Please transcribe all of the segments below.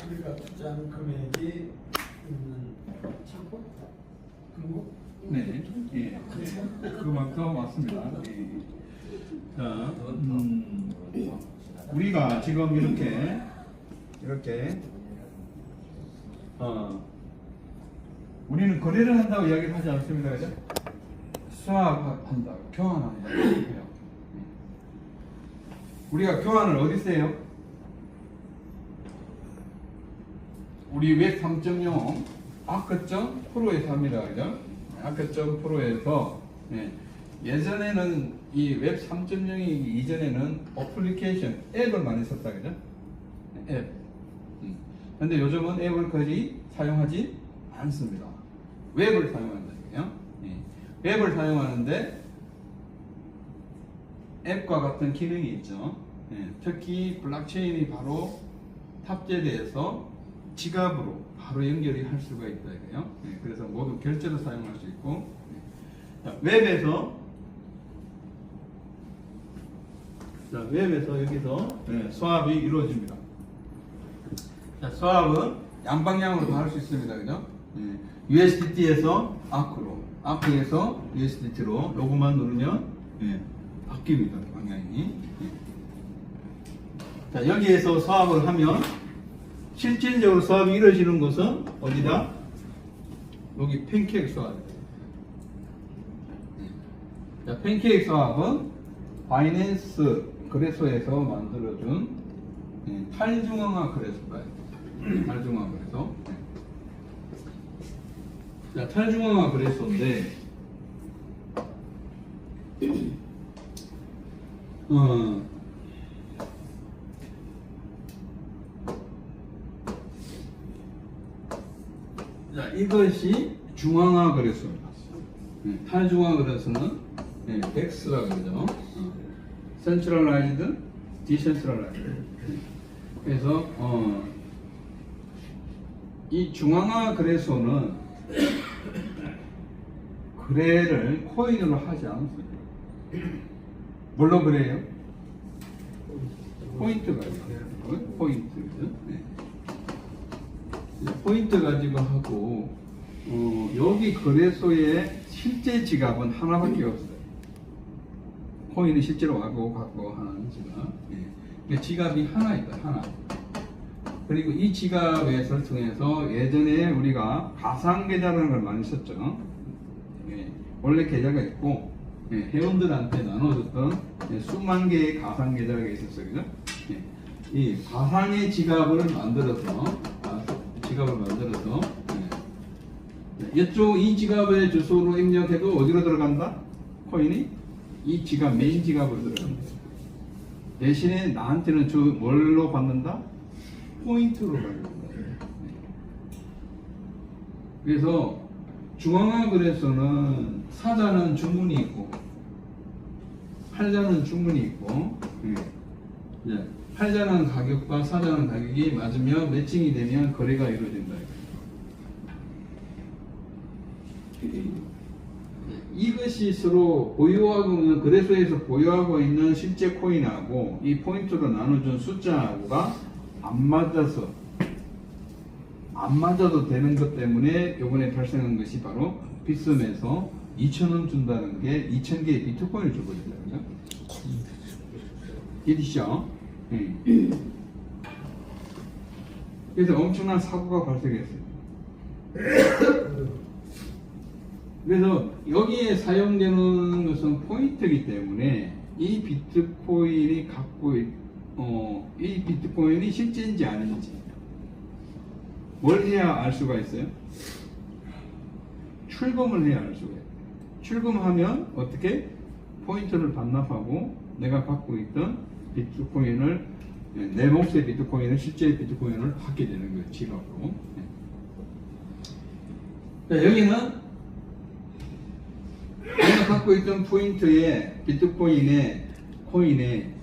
우리가 투자한 금액이 참고? 금고? 네, 예, 그만큼 맞습니다. 예. 자, 우리가 지금 이렇게 우리는 거래를 한다고 이야기를 하지 않습니다, 그죠? 수합한다, 교환한다. 해요. 우리가 교환을 어디서 해요? 우리 웹 3.0 아크.프로에서 합니다, 그죠? 아크.프로에서 예전에는 이 웹 3.0이기 이전에는 어플리케이션, 앱을 많이 썼다, 그죠? 앱. 근데 요즘은 앱을 거의 사용하지 않습니다. 웹을 사용한다, 그죠? 웹을 사용하는데 앱과 같은 기능이 있죠. 특히 블록체인이 바로 탑재돼서 지갑으로 바로 연결이 할 수가 있다, 이거요. 그래서 모두 결제로 사용할 수 있고, 웹에서 여기서 수합이 이루어집니다. 자, 수합은 양방향으로 다 할 수 있습니다, 그죠? USDT에서 아크로, 아크에서 USDT로 로고만 누르면 바뀝니다, 방향이. 자, 여기에서 수합을 하면 실질적으로 수합이 이루어지는 것은 어디다? 여기 팬케이크 수합입니다. 자, 팬케이크 수합은 바이낸스 거래소에서 만들어준 탈중앙화 거래소가요. 탈중앙화 거래소. 자, 탈중앙화 거래소인데 자, 이것이 중앙화 거래소입니다. 탈중앙화 거래소는 덱스라고 그러죠. 센트럴라이즈드, 디센트럴라이즈드. 그래서 이 중앙화 거래소는 거래를 코인으로 하지 않습니다. 뭘로 그래요? 포인트 가지고. 포인트. 포인트 가지고 하고, 여기 거래소에 실제 지갑은 하나밖에 없어요. 코인은 실제로 갖고 하는 지갑. 지갑이 하나 있다, 하나. 그리고 이 지갑을 통해서 예전에 우리가 가상계좌라는 걸 많이 썼죠. 원래 계좌가 있고, 회원들한테 나눠줬던 수만 개의 가상계좌가 있었어요. 그죠? 이 가상의 지갑을 만들어서, 이쪽 이 지갑의 주소로 입력해도 어디로 들어간다? 코인이? 이 지갑, 메인 지갑으로 들어갑니다. 대신에 나한테는 뭘로 받는다? 포인트로 받는다. 그래서 중앙화 거래소는 사자는 주문이 있고 팔자는 주문이 있고, 팔자는 가격과 사자는 가격이 맞으며 매칭이 되면 거래가 이루어진다. 이것이 서로 보유하고 있는, 거래소에서 보유하고 있는 실제 코인하고 이 포인트로 나눠준 숫자하고가 안 맞아도 되는 것 때문에 이번에 발생한 것이 바로 빗썸에서 2,000원 준다는 게 2,000개의 비트코인을 줘버리잖아요. 이해되시죠? 그래서 엄청난 사고가 발생했어요. 그래서 여기에 사용되는 것은 포인트이기 때문에 이 비트코인이 이 비트코인이 실제인지 아닌지 뭘 해야 알 수가 있어요? 출금을 해야 알 수가 있어요. 출금하면 어떻게? 포인트를 반납하고 내가 갖고 있던 비트코인을, 내 몫의 비트코인을, 실제 비트코인을 받게 되는 거예요, 지갑으로. 자, 여기는 내가 갖고 있던 포인트에, 비트코인에, 코인에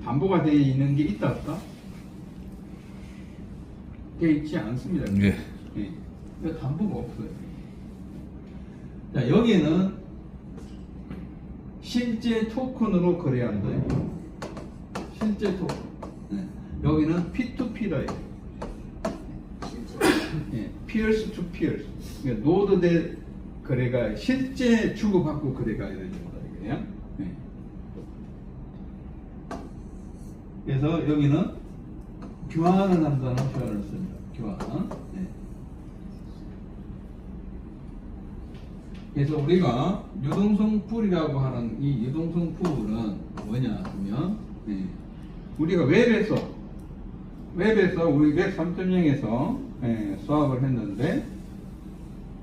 담보가 되어 있는 게 있다, 없다? 되어 있지 않습니다. 담보가 없어요. 자, 여기는 실제 토큰으로 거래한다. 실제 토큰. 여기는 P2P다. 피어스 투 피어스. 그러니까 노드 대 거래가 실제 주고받고 거래가 이루어진 거다 이거예요. 예. 그래서 여기는 교환을 한다는 표현을 씁니다. 교환. 예. 그래서 우리가 유동성 풀이라고 하는 이 유동성 풀은 뭐냐 하면 우리가 웹에서 우리 웹 3.0에서 수업을 했는데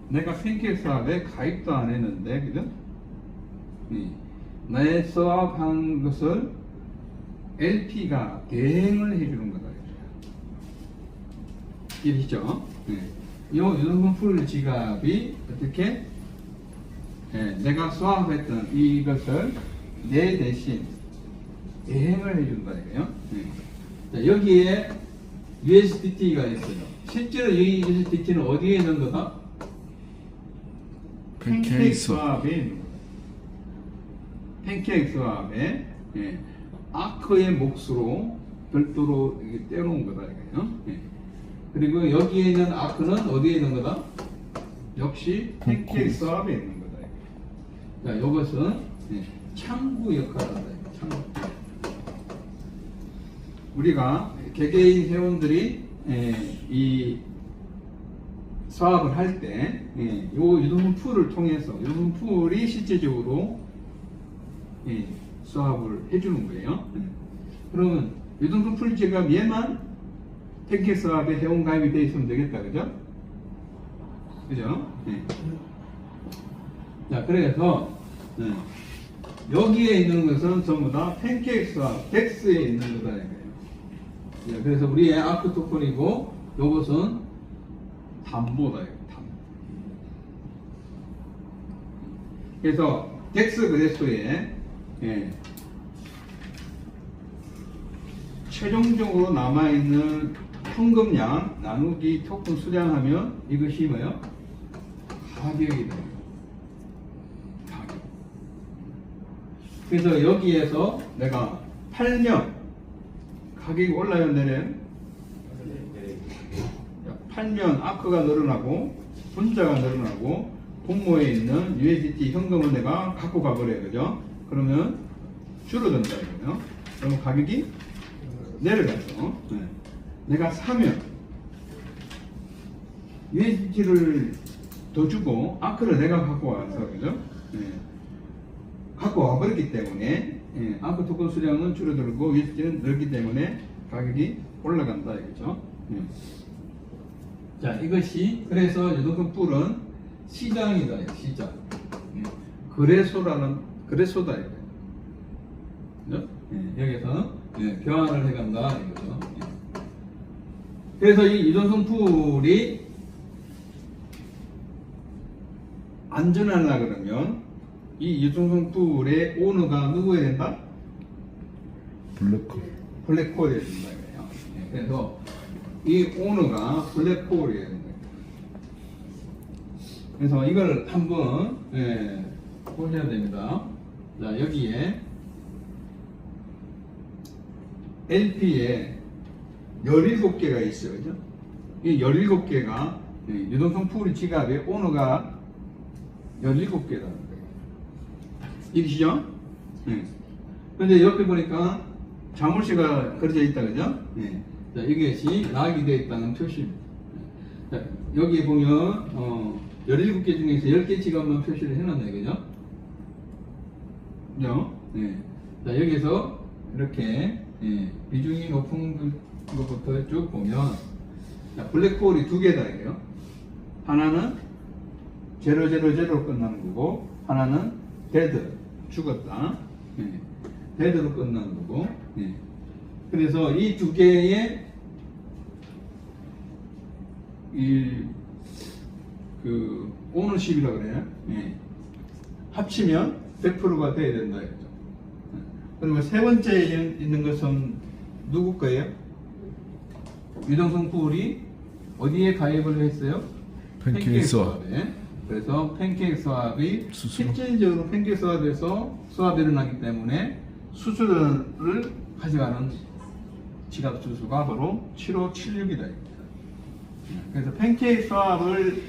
내가 팬케이크 수업에 가입도 안 했는데 그죠? 나의 수업한 것을 LP가 대행을 해주는 거다. 이해되시죠? 이 유동성 풀 지갑이 어떻게 내가 수합했던 이것을 내 대신 대행을 해준다 이거예요. 자, 여기에 USDT가 있어요. 실제로 이 USDT는 어디에 있는 거다? 팬케이크 수합에 있는 거다. 팬케이크 수합에 아크의 몫으로 별도로 이렇게 떼어놓은 거다 이거예요. 그리고 여기에 있는 아크는 어디에 있는 거다? 역시 팬케이크 수합에 있는 거다. 자, 이것은 창구 역할을 한다. 창구. 우리가 개개인 회원들이 이 수합을 할 때 이 유동성 풀을 통해서 유동성 풀이 실제적으로 수합을 해주는 거예요. 그러면 유동성 풀 지갑 얘만 팬케이크 수합에 회원 가입이 돼 있으면 되겠다, 그죠? 그죠? 자, 그래서 여기에 있는 것은 전부 다 팬케이크 수합 덱스에 있는 거다 이거예요. 그래서 우리의 아크 토큰이고 이것은 담보다 이거 담보. 그래서 덱스 거래소에 최종적으로 남아있는 현금량 나누기 토큰 수량하면 이것이 뭐예요? 가격이 돼요. 가격. 그래서 여기에서 내가 팔면 가격이 올라요 내려요? 팔면 아크가 늘어나고 분자가 늘어나고 분모에 있는 USDT 현금을 내가 갖고 가버려요. 그죠? 그러면 줄어든다 이거예요. 그러면 가격이 내려가죠. 내가 사면 USDT를 더 주고 아크를 내가 갖고 와서 그죠? 갖고 와버렸기 때문에 아크 토큰 수량은 줄어들고 USDT는 늘기 때문에 가격이 올라간다 이거죠. 자, 이것이 그래서 유동성 풀은 시장이다. 시장. 거래소다 이거예요. 그죠? 여기서 교환을 해간다 이거죠. 그래서 이 유동성 풀이 안전하려 그러면 이 유동성 풀의 오너가 누구여야 된다? 블랙홀이어야 된다 이거예요. 그래서 이 오너가 블랙홀이어야 된다. 그래서 이걸 한번 보셔야 됩니다. 자, 여기에 LP에 17개가 있어요. 그죠? 이 17개가 유동성 풀 지갑의 오너가 17개라는 거예요. 이해시죠? 근데 옆에 보니까 자물쇠가 그려져 있다, 그죠? 자, 이것이 락이 되어 있다는 표시입니다. 자, 여기 보면 17개 중에서 10개 지갑만 표시를 해놨네, 그죠? 그죠? 자, 여기서 이렇게 비중이 높은 것부터 쭉 보면 자, 블랙홀이 2개다 이게요. 하나는 000로 끝나는 거고 하나는 데드 죽었다. 데드로 끝나는 거고. 그래서 이 2개의 그 오너십이라고 그래요. 합치면 100%가 돼야 된다 이거죠. 그리고 세 번째에 있는 것은 누구 거예요? 유동성 풀이 어디에 가입을 했어요? 팬케이크 수합에. 그래서 팬케이크 수합이 수수료. 실질적으로 팬케이크 수합에서 수합이 일어나기 때문에 수수료를 가져가는 지갑 주수가 바로 7576이다. 그래서 팬케이크 수압을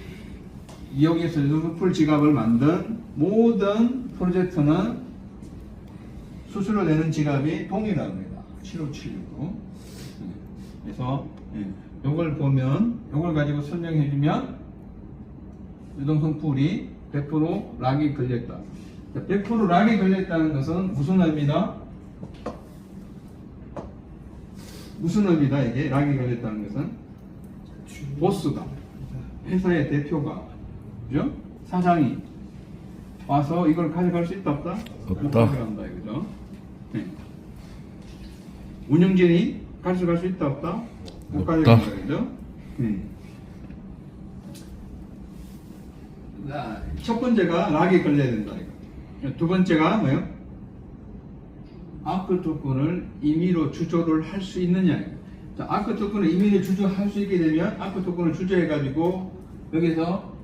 이용해서 유동풀 지갑을 만든 모든 프로젝트는 수수료 내는 지갑이 동일합니다. 7576. 그래서 이걸 보면 이걸 가지고 설명해 주면 유동성풀이 100% 락이 걸렸다. 100% 락이 걸렸다는 것은 무슨 의미다? 무슨 의미다 이게 락이 걸렸다는 것은 보스가 회사의 대표가 그죠? 사장이 와서 이걸 가져갈 수 있다 없다? 못 가져간다 이거죠. 네. 운영진이 가져갈 수 있다 없다? 못 가져간다 이거죠. 첫 번째가 락이 걸려야 된다 이거. 두 번째가 뭐요? 아크 토큰을 임의로 주조를 할 수 있느냐 이거. 자, 아크 토큰을 임의로 주조할 수 있게 되면 아크 토큰을 주조해 가지고 여기서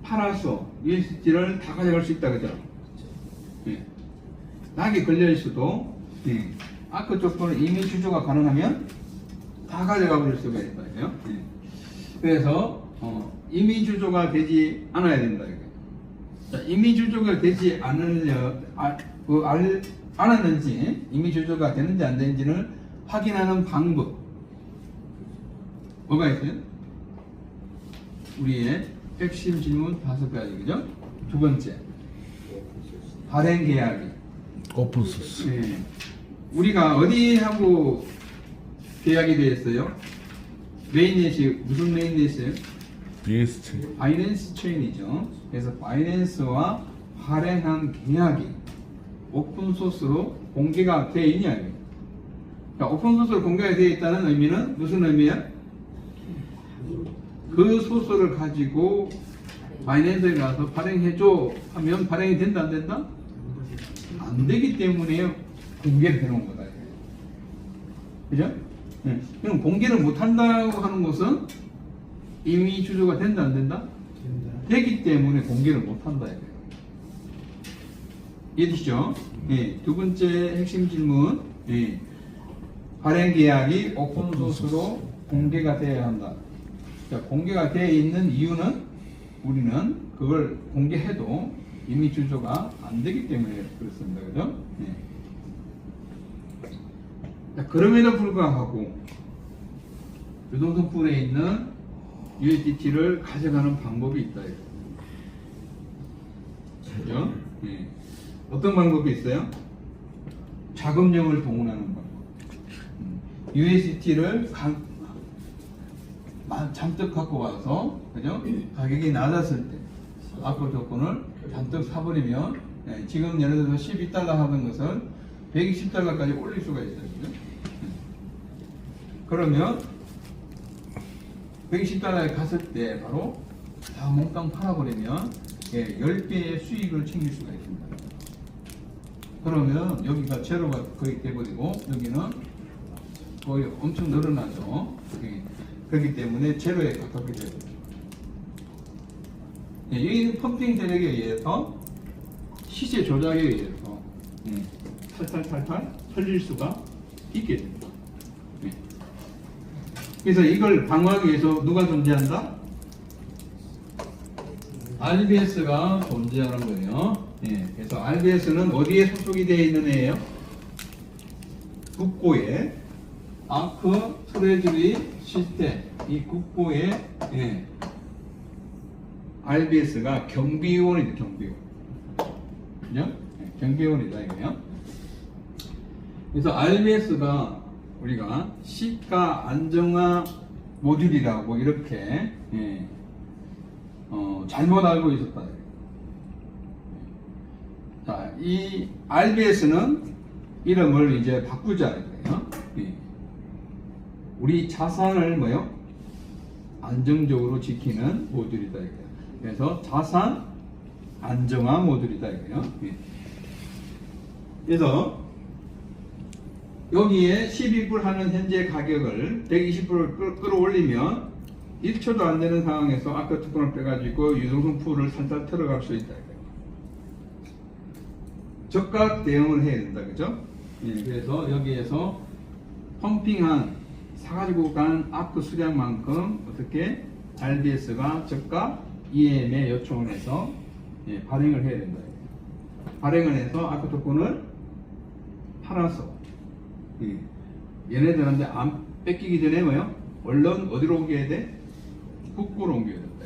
팔아서 USDT를 다 가져갈 수 있다 그죠? 예. 락이 걸려 있어도 아크 토큰을 임의 주조가 가능하면 다 가져가 버릴 수가 있다 이거요. 예. 그래서 임의 주조가 되지 않아야 된다 이거. 자, 임의 주조가 되지 않았는지 임의 주조가 되는지 안 되는지를 확인하는 방법 뭐가 있어요? 우리의 핵심 질문 5가지 그죠? 두 번째 발행 계약이 오픈소스. 네. 우리가 어디하고 계약이 되어 있어요? 메인넷이 무슨 메인넷이에요? BST. 바이낸스 체인이죠. 그래서 바이낸스와 발행한 계약이 오픈소스로 공개가 되어 있냐 그러니까 오픈소스로 공개가 되어 있다는 의미는 무슨 의미야? 그 소스를 가지고 바이낸스에 가서 발행해줘 하면 발행이 된다 안 된다? 안 되기 때문에 공개를 해놓은 거다. 그죠? 네. 그럼 공개를 못 한다고 하는 것은 이미 주조가 된다 안 된다? 되기 때문에 공개를 못 한다. 이해되시죠? 네. 두 번째 핵심 질문. 네. 발행 계약이 오픈소스로 공개가 되어야 한다. 자, 공개가 되어 있는 이유는 우리는 그걸 공개해도 이미 주조가 안 되기 때문에 그렇습니다. 그죠? 네. 자, 그럼에도 불구하고 유동성 풀에 있는 USDT를 가져가는 방법이 있다. 그죠? 네. 어떤 방법이 있어요? 자금력을 동원하는 방법. USDT를 잔뜩 갖고 와서, 그죠? 가격이 낮았을 때, 아크 조건을 잔뜩 사버리면, 지금 예를 들어서 12달러 하던 것을 120달러까지 올릴 수가 있어요. 그죠? 그러면, 120달러에 갔을 때 바로 다 몽땅 팔아버리면 10배의 수익을 챙길 수가 있습니다. 그러면 여기가 제로가 거의 돼버리고 여기는 거의 엄청 늘어나죠. 그렇기 때문에 제로에 가깝게 되죠. 여기는 펌핑 세력에 의해서 시세 조작에 의해서 탈탈탈탈 털릴 수가 있게 됩니다. 그래서 이걸 방어하기 위해서 누가 존재한다? RBS가 존재하는 거예요. 그래서 RBS는 어디에 소속이 되어 있는 애예요? 국고에 아크 트레저리 시스템 이 국고에 RBS가 경비원이다. 경비원. 그죠? 경비원이다 이거요. 그래서 RBS가 우리가 시가 안정화 모듈이라고 이렇게 잘못 알고 있었다. 자, 이 RBS는 이름을 이제 바꾸자 이거예요. 우리 자산을 뭐요? 안정적으로 지키는 모듈이다 이거예요. 그래서 자산 안정화 모듈이다 이거예요. 그래서 여기에 12불 하는 현재 가격을 120불 끌어올리면 1초도 안 되는 상황에서 아까 투건을 빼가지고 유동성 풀을 살짝 틀어갈 수 있다. 적각 대응을 해야 된다. 그죠? 그래서 여기에서 펌핑한 사가지고 간 아크 수량만큼 어떻게 RBS가 저가 EM에 요청을 해서 발행을 해야 된다. 발행을 해서 아크 토큰을 팔아서 얘네들한테 안 뺏기기 전에 뭐요? 얼른 어디로 옮겨야 돼? 국고로 옮겨야 된다.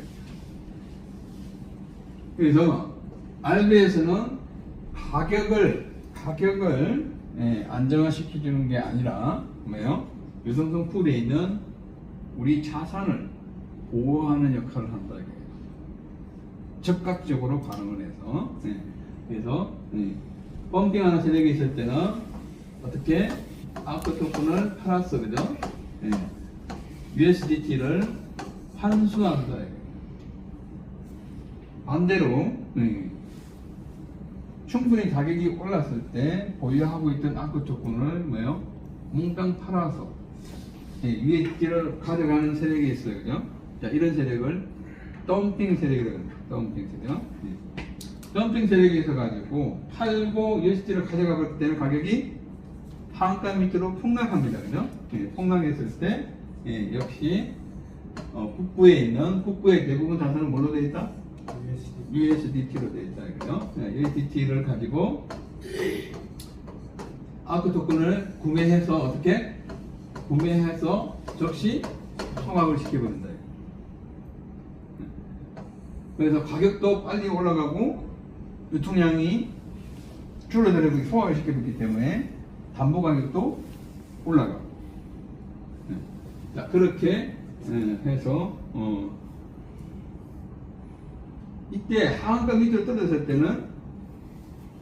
그래서 RBS는 가격을 안정화시켜주는 게 아니라 뭐예요? 유동성 풀에 있는 우리 자산을 보호하는 역할을 한다 이거예요. 적극적으로 반응을 해서 그래서 펌핑하는 세력이 있을 때는 어떻게 아크 토큰을 팔았어, 그죠? USDT를 환수한다 이거예요. 반대로 충분히 가격이 올랐을 때 보유하고 있던 아크 토큰을 뭐요? 몽땅 팔아서 USDT를 가져가는 세력이 있어요, 그죠? 자, 이런 세력을 덤핑 세력이라고 합니다. 덤핑 세력. 덤핑 세력이 있어가지고 팔고 USDT를 가져가 볼 때는 가격이 한가 밑으로 폭락합니다, 그죠? 폭락했을 때 역시 국부의 대부분 자산은 뭘로 되어 있다? USDT로 되어 있다, 그죠? USDT를 가지고 아크 토큰을 구매해서 어떻게? 구매해서 즉시 청약을 시켜버린다. 그래서 가격도 빨리 올라가고 유통량이 줄어들고 소화를 시켜버리기 때문에 담보 가격도 올라가고. 자, 그렇게 해서 이때 하한가 밑으로 떨어졌을 때는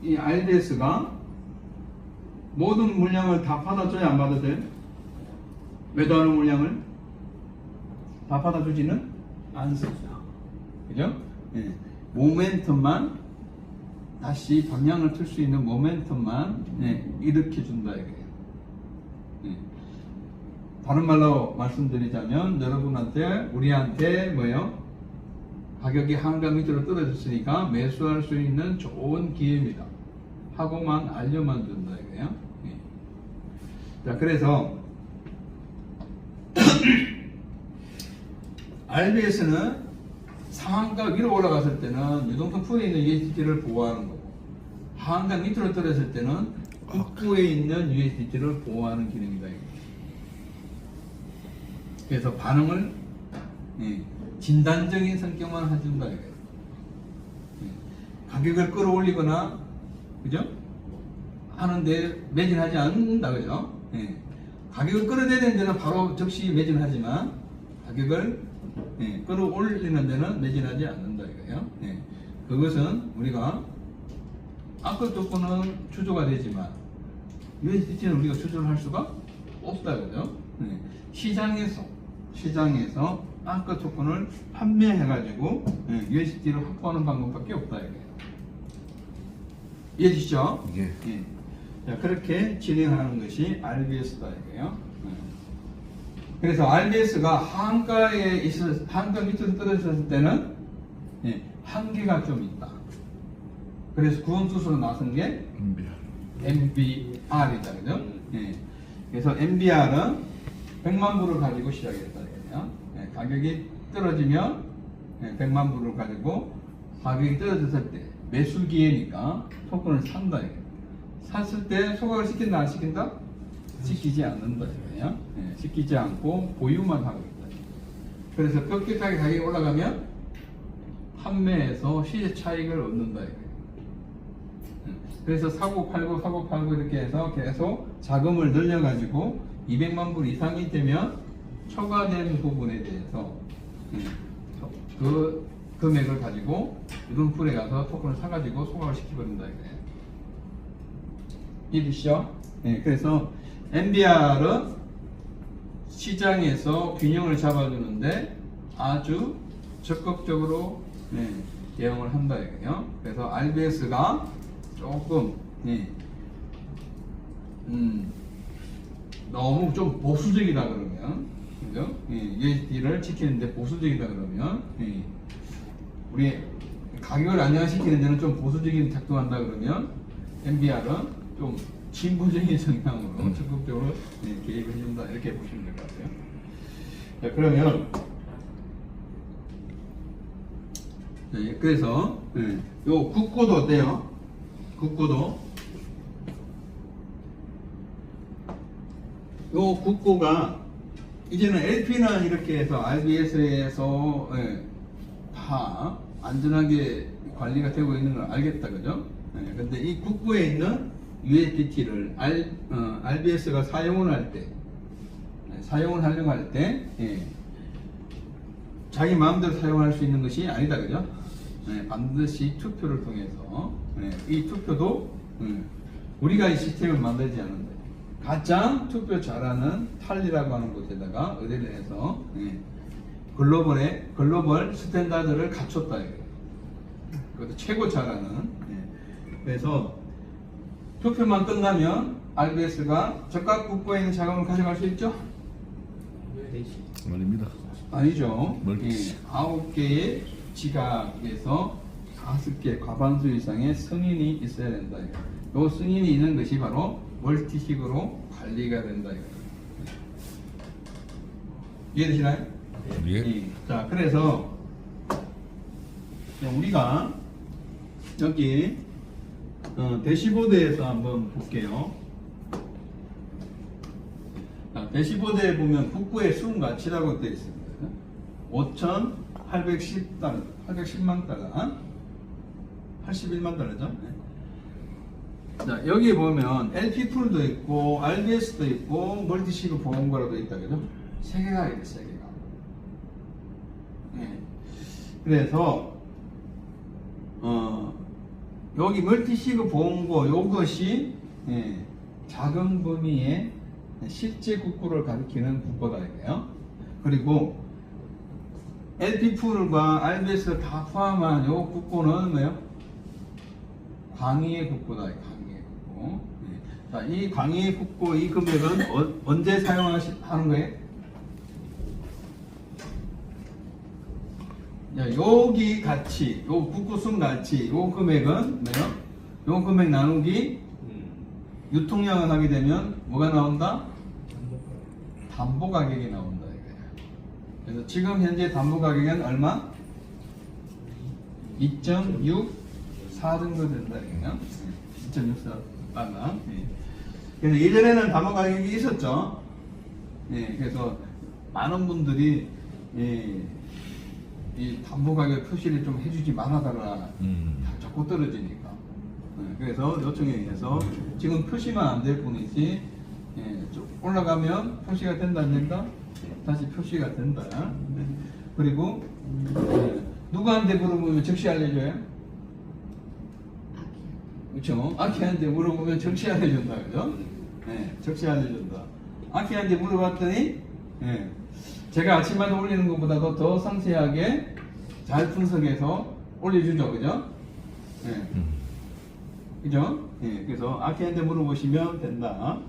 이 RDS가 모든 물량을 다 받아줘야 안 받아줘요? 매도하는 물량을 다 받아주지는 않습니다. 그죠? 모멘텀만 다시 방향을 틀 수 있는 모멘텀만 일으켜준다 이거예요. 다른 말로 말씀드리자면 여러분한테 우리한테 뭐요? 가격이 한가 밑으로 떨어졌으니까 매수할 수 있는 좋은 기회입니다. 하고만 알려만 준다 이거예요. 자, 그래서 RBS는 상한가 위로 올라갔을 때는 유동성 풀에 있는 USDT를 보호하는 거고, 하한가 밑으로 떨어졌을 때는 국부에 있는 USDT를 보호하는 기능이다. 그래서 반응을 진단적인 성격만 해준다. 가격을 끌어올리거나, 그죠? 하는데 매진하지 않는다, 그죠? 가격을 끌어내야 되는 데는 바로 즉시 매진하지만, 가격을 끌어올리는 데는 매진하지 않는다 이거예요. 그것은 우리가 아크 토큰은 추조가 되지만 USDT는 우리가 추조를 할 수가 없다, 그죠? 시장에서 아크 토큰을 판매해가지고 USDT를 확보하는 방법밖에 없다 이거예요. 이해되시죠? 예. 자, 그렇게 진행하는 것이 RBS다 이거예요. 그래서 RBS가 한가 밑으로 떨어졌을 때는 한계가 좀 있다. 그래서 구원투수로 나선 게 MBR이다, 그죠? 그래서 MBR은 100만 불을 가지고 시작했다, 이거예요. 가격이 떨어지면 100만 불을 가지고 가격이 떨어졌을 때 매수 기회니까 토큰을 산다, 이거예요. 샀을 때 소각을 시킨다, 안 시킨다? 시키지 않는다 이거예요. 시키지 않고 보유만 하고 있다. 그래서 급격하게 가격이 올라가면 판매해서 시세 차익을 얻는다 이거예요. 그래서 사고 팔고 이렇게 해서 계속 자금을 늘려가지고 200만 불 이상이 되면 초과된 부분에 대해서 그 금액을 가지고 유동풀에 가서 토큰을 사가지고 소각을 시켜버린다 이거예요. 이해되시죠? 그래서 MBR은 시장에서 균형을 잡아주는데 아주 적극적으로 대응을 한다 이거예요. 그래서 RBS가 조금 너무 좀 보수적이다 그러면, 그죠? USDT를 지키는데 보수적이다 그러면, 우리 가격을 안정화시키는 데는 좀 보수적인 작동한다 그러면 MBR은 좀 진보적인 성향으로 적극적으로 개입을 해준다 이렇게 보시면 될 것 같아요. 자, 그러면 네, 그래서 요 국고도 어때요? 국고도 요 국고가 이제는 LP는 이렇게 해서 RBS에서 다 안전하게 관리가 되고 있는 걸 알겠다, 그죠? 근데 이 국고에 있는 USBT를 RBS가 사용을 할 때, 사용을 하려고 할 때, 자기 마음대로 사용할 수 있는 것이 아니다, 그죠? 반드시 투표를 통해서, 이 투표도 우리가 이 시스템을 만들지 않는다. 가장 투표 잘하는 탈리라고 하는 곳에다가 의뢰를 해서 글로벌 스탠다드를 갖췄다 이거예요. 그것도 최고 잘하는. 그래서 투표만 끝나면 RBS가 적각 국고에 있는 자금을 가져갈 수 있죠? 아닙니다. 아니죠. 멀티. 9개의 지각에서 5개 과반수 이상의 승인이 있어야 된다. 이 승인이 있는 것이 바로 멀티식으로 관리가 된다. 이해되시나요? 예. 자, 그래서 우리가 여기 대시보드에서 한번 볼게요. 자, 대시보드에 보면 국고의 순 가치라고 되어 있습니다. 5,810달러, 810만 달러, 81만 달러죠. 자, 여기 보면 LP 풀도 있고 RBS도 있고 멀티시그 보험거라도 있다, 그죠? 세 개가 있어요, 세 개가. 그래서 여기 멀티시그 보험고 요것이 작은 범위의 실제 국고를 가리키는 국고다 이거예요. 그리고 LP 풀과 RBS를 다 포함한 요 국고는 뭐예요? 광의의 국고다. 광의의 국고. 자, 이 광의의 국고 이 금액은 언제 사용하는 거예요? 자, 여기 가치, 요 국고순 가치, 요 금액은 뭐예요? 요 금액 나누기 유통량을 하게 되면 뭐가 나온다? 담보 가격이 나온다 이거예요. 그래서 지금 현재 담보 가격은 얼마? 2.64 정도 된다 이거예요. 2.64달러. 그래서 예전에는 담보 가격이 있었죠. 그래서 많은 분들이 이 담보 가격 표시를 좀 해주지 말아달라. 자꾸 떨어지니까. 그래서 요청에 의해서 지금 표시만 안 될 뿐이지, 좀 올라가면 표시가 된다 안 된다? 다시 표시가 된다. 그리고 누구한테 물어보면 즉시 알려줘요? 그렇죠? 아키한테 물어보면 즉시 알려준다, 그죠? 즉시 알려준다. 아키한테 물어봤더니 제가 아침마다 올리는 것보다도 더 상세하게 잘 분석해서 올려주죠, 그죠? 그죠? 그래서 아키한테 물어보시면 된다.